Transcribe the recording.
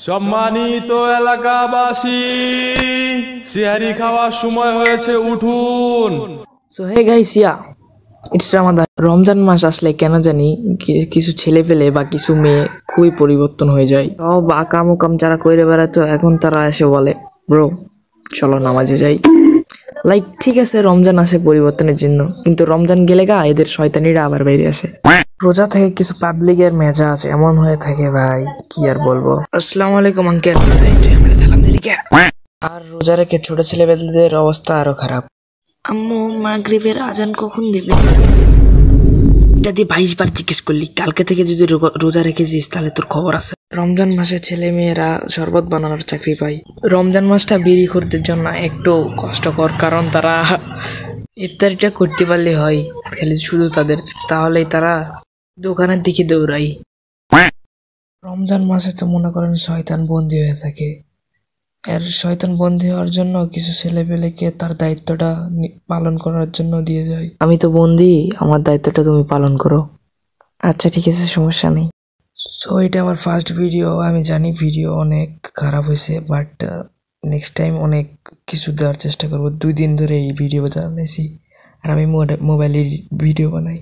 সম্মানিত এলাকাবাসী, সিহারি খাওয়ার সময় হয়েছে, উঠুন। So hey guys, it's Ramadan. Ramzan মাস আসলে কেন জানি কিছু ছেলে পেলে বা কিছু মেয়ে খুবই পরিবর্তন হয়ে যায়। সব আকাম উকাম যারা কইরে বেড়াতো এখন তারা এসে বলে, ব্রো চলো নামাজে যাই। লাইক ঠিক আছে, রমজান আসে পরিবর্তনের জন্য, কিন্তু রমজান গেলে গা এদের শয়তানিরা আবার বাইরে আসে। রোজা থেকে কিছু পাবলিকের মেজাজ এমন হয়ে থাকে ভাই, কি আর বলবো। আসসালামু আলাইকুম আঙ্কেল, আমার সালাম দিলি কে? আর রোজা রেখে ছোট ছেলেমেয়েদের অবস্থা আরো খারাপ। আম্মু মাগরিবের আজান কখন দিবে? এটা দিয়ে 22 বার জিজ্ঞেস করলি। কালকে থেকে যদি রোজা রেখেছিস তাহলে তোর খবর আছে। রমজান মাসে ছেলে মেয়েরা শরবত বানানোর চাকরি পায়। রমজান মাসটা বিড়িখোরদের জন্য একটু কষ্টকর, কারণ তারা ইফতারিটা করতে পারলে হয় খালি শুধু তাদের, তাহলেই তারা দোকানের দিকে দৌড়ায়। রমজান মাসে তো মনে করেন শয়তান বন্দী হয়ে থাকে। এর শয়তান বন্দী হওয়ার জন্য কিছু ছেলেপেলেকে তার দায়িত্বটা পালন করার জন্য দিয়ে যায়। আমি তো বন্দী, আমার দায়িত্বটা তুমি পালন করো। আচ্ছা ঠিক আছে, সমস্যা নেই। সো এটা আমার ফার্স্ট ভিডিও। আমি জানি ভিডিও অনেক খারাপ হয়েছে, বাট নেক্সট টাইম অনেক কিছু দেওয়ার চেষ্টা করবো। 2 দিন ধরে এই ভিডিও বানাইছি, আর আমি মোবাইলের ভিডিও বানাই।